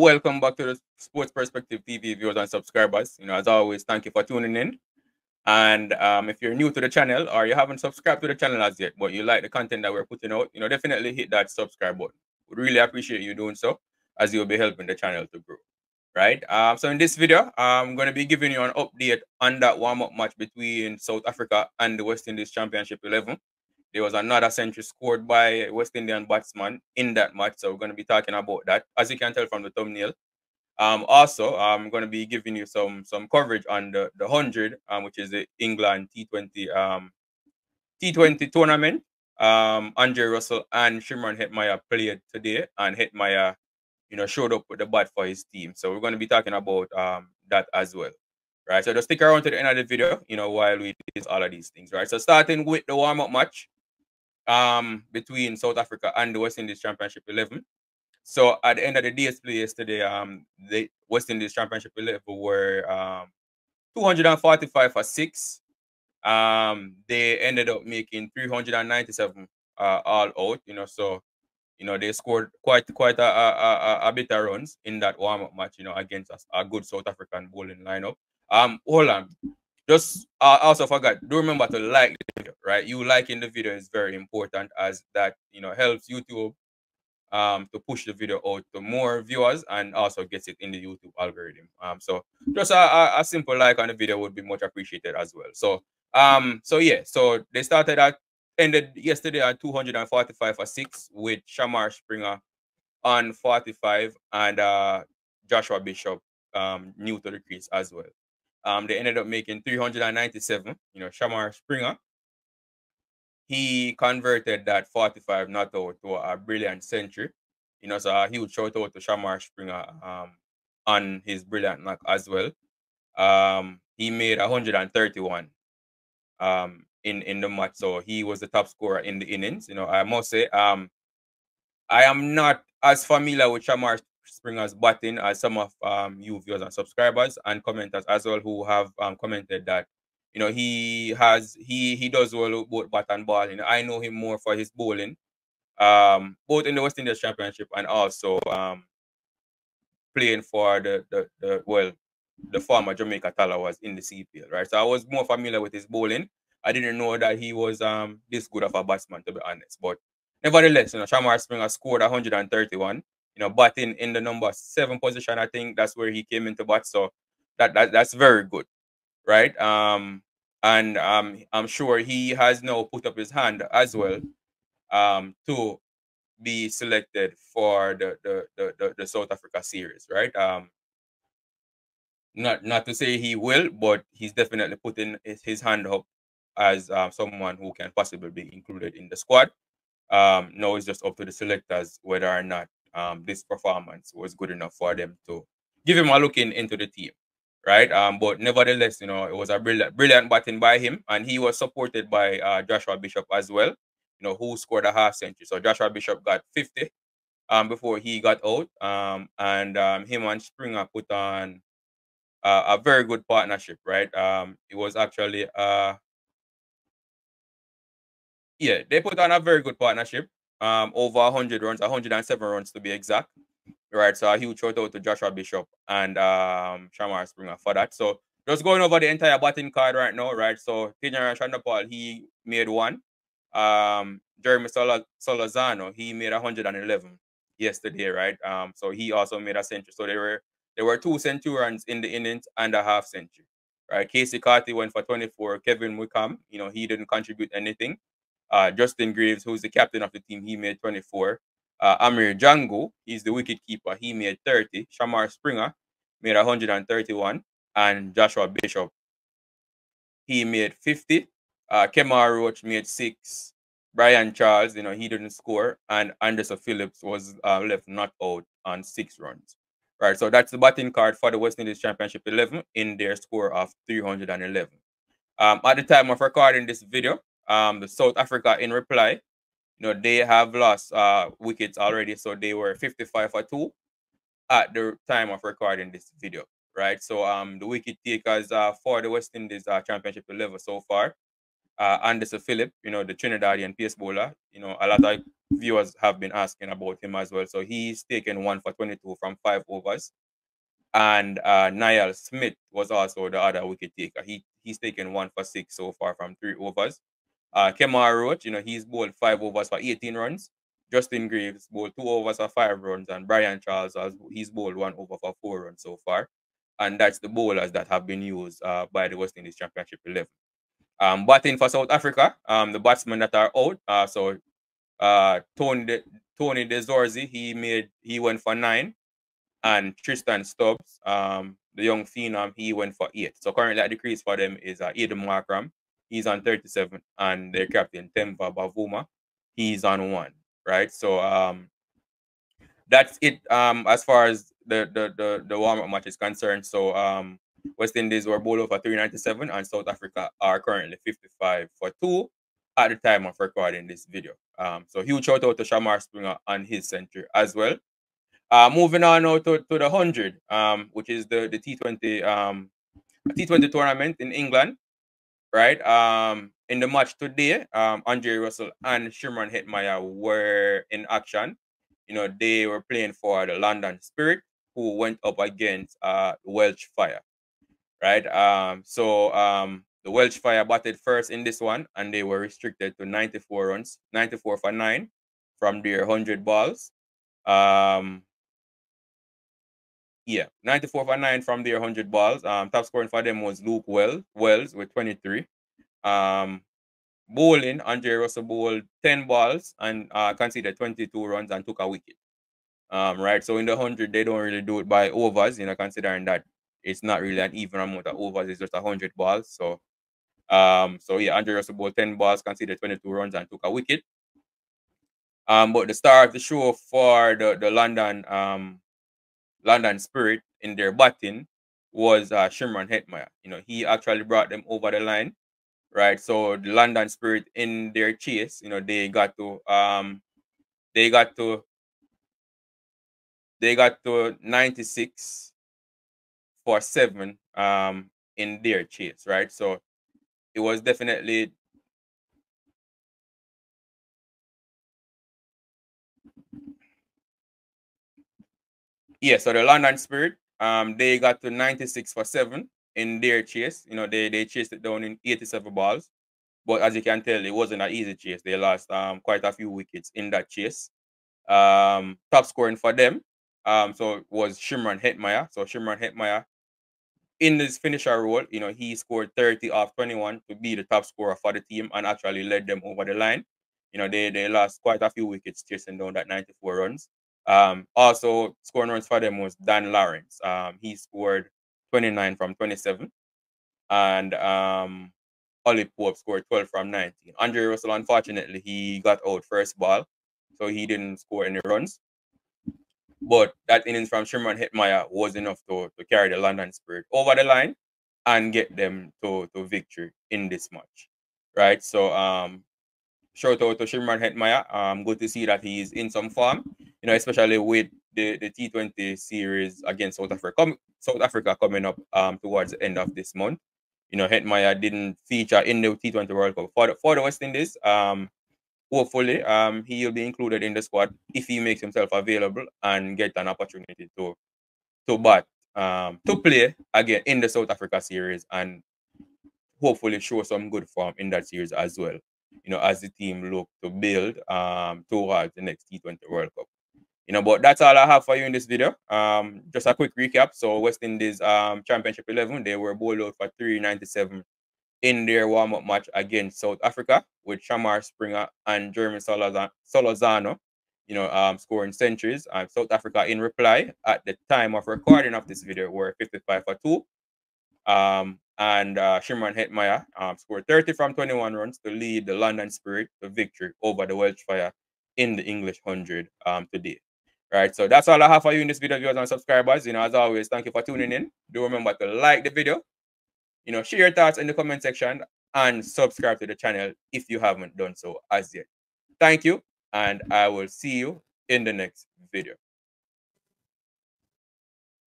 welcome back to the Sports Perspective TV viewers and subscribers. As always, thank you for tuning in. And if you're new to the channel or you haven't subscribed to the channel as yet, but you like the content that we're putting out, definitely hit that subscribe button. We'd really appreciate you doing so, as you'll be helping the channel to grow. Right. So in this video, I'm going to be giving you an update on that warm-up match between South Africa and the West Indies Championship 11. There was another century scored by West Indian batsman in that match, so we're going to be talking about that, as you can tell from the thumbnail. Also, I'm going to be giving you some coverage on the 100, which is the England T20 tournament. Andre Russell and Hetmyer played today, and Hetmyer, showed up with the bat for his team. So we're going to be talking about that as well. Right, so just stick around to the end of the video, while we do all of these things. Right, so starting with the warm-up match between South Africa and the West Indies Championship 11. So at the end of the day's play yesterday, the West Indies Championship 11 were 245 for 6. They ended up making 397 all out, so they scored quite a bit of runs in that warm-up match, against a good South African bowling lineup. Hold on. Just also forgot, do remember to like the video, right? You liking the video is very important, as that helps YouTube to push the video out to more viewers and also gets it in the YouTube algorithm. So just a simple like on the video would be much appreciated as well. So so they ended yesterday at 245 for 6 with Shamar Springer on 45 and Joshua Bishop new to the crease as well. They ended up making 397. Shamar Springer, he converted that 45 not out to a brilliant century. So a huge shout out to Shamar Springer on his brilliant knock as well. He made 131 in the match, so he was the top scorer in the innings. I must say, I am not as familiar with Shamar Springer's batting as some of you viewers and subscribers and commenters as well, who have commented that he does well with both bat and ball. I know him more for his bowling, both in the West Indies Championship and also playing for the former Jamaica Talawas in the CPL, right? So I was more familiar with his bowling. I didn't know that he was this good of a batsman, to be honest. But nevertheless, Shamar Springer scored 131. Batting in the number 7 position, I think that's where he came into bat. So that's very good, right? And I'm sure he has now put up his hand as well to be selected for the South Africa series, right? Not to say he will, but he's definitely putting his hand up as someone who can possibly be included in the squad. Now it's just up to the selectors whether or not this performance was good enough for them to give him a look into the team, right? But nevertheless, it was a brilliant batting by him, and he was supported by Joshua Bishop as well, who scored a half century. So Joshua Bishop got 50 before he got out, and him and Springer put on a very good partnership, right? It was actually they put on a very good partnership. Over 100 runs, 107 runs to be exact. Right. So a huge shout out to Joshua Bishop and Shamar Springer for that. So just going over the entire batting card right now, right? So Hetmyer Shandapal, he made 1. Jeremy Solazano, he made 111 yesterday, right? So he also made a century. So there were 2 centurions in the innings and a half century. Right. Casey Carty went for 24. Kevin Wickham, he didn't contribute anything. Justin Graves, who's the captain of the team, he made 24. Amir Django, he's the wicket keeper, he made 30. Shamar Springer made 131. And Joshua Bishop, he made 50. Kemar Roach made 6. Brian Charles, he didn't score. And Anderson Phillips was left not out on 6 runs. Right, so that's the batting card for the West Indies Championship 11 in their score of 311. At the time of recording this video, the South Africa in reply, they have lost wickets already, so they were 55 for 2 at the time of recording this video, right? So the wicket takers for the West Indies Championship 11 so far, Anderson Phillip, the Trinidadian pace bowler. A lot of viewers have been asking about him as well. So he's taken 1 for 22 from 5 overs. And Niall Smith was also the other wicket taker. He's taken 1 for 6 so far from 3 overs. Kemar Roach, he's bowled 5 overs for 18 runs. Justin Greaves bowled 2 overs for 5 runs, and Brian Charles he's bowled 1 over for 4 runs so far. And that's the bowlers that have been used by the West Indies Championship 11. Batting for South Africa, the batsmen that are out. Tony De Zorzi, he went for 9, and Tristan Stubbs, the young phenom, he went for 8. So currently at the crease for them is Aidan Markram. He's on 37, and their captain Temba Bavuma, he's on 1. Right. So that's it. As far as the warm-up match is concerned. So West Indies were bowled over 397, and South Africa are currently 55 for 2 at the time of recording this video. So huge shout out to Shamar Springer on his century as well. Moving on now to the 100, which is the T20 T20 tournament in England, right? In the match today, Andre Russell and Shimron Hetmyer were in action. They were playing for the London Spirit, who went up against Welsh Fire, right? The Welsh Fire batted first in this one, and they were restricted to 94 runs, 94 for 9 from their 100 balls. 94 for 9 from their 100 balls. Top scoring for them was Luke Wells with 23. Bowling, Andre Russell bowled 10 balls and conceded 22 runs and took a wicket. Right, so in the 100, they don't really do it by overs, considering that it's not really an even amount of overs, it's just 100 balls. So Andre Russell bowled 10 balls, conceded 22 runs and took a wicket. But the star of the show for the London Spirit in their batting was Shimron Hetmyer. He actually brought them over the line, right? So the London Spirit in their chase, they got to 96 for 7 in their chase, right? So it was definitely so the London Spirit, they got to 96 for 7 in their chase. They chased it down in 87 balls. But as you can tell, it wasn't an easy chase. They lost quite a few wickets in that chase. Top scoring for them, so it was Shimron Hetmyer. So Shimron Hetmyer, in his finisher role, he scored 30 off 21 to be the top scorer for the team and actually led them over the line. They lost quite a few wickets chasing down that 94 runs. Also scoring runs for them was Dan Lawrence. He scored 29 from 27. And Ollie Pope scored 12 from 19. Andre Russell, unfortunately, he got out first ball, so he didn't score any runs. But that innings from Shimron Hetmyer was enough to carry the London Spirit over the line and get them to victory in this match, right? So shout out to Shimron Hetmyer. Good to see that he's in some form, especially with the T20 series against South Africa coming up towards the end of this month. Hetmyer didn't feature in the T20 World Cup for the West Indies. Hopefully, he'll be included in the squad if he makes himself available and get an opportunity to play again in the South Africa series and hopefully show some good form in that series as well. As the team look to build towards the next T20 World Cup. But that's all I have for you in this video. Just a quick recap. So West Indies Championship 11, they were bowled out for 397 in their warm-up match against South Africa with Shamar Springer and Jeremy Solozano, scoring centuries. South Africa, in reply, at the time of recording of this video, were 55 for 2. And Shimron Hetmyer scored 30 from 21 runs to lead the London Spirit to victory over the Welsh Fire in the English 100 today. Right, so that's all I have for you in this video, viewers and subscribers. As always, thank you for tuning in. Do remember to like the video, share your thoughts in the comment section and subscribe to the channel if you haven't done so as yet. Thank you, and I will see you in the next video.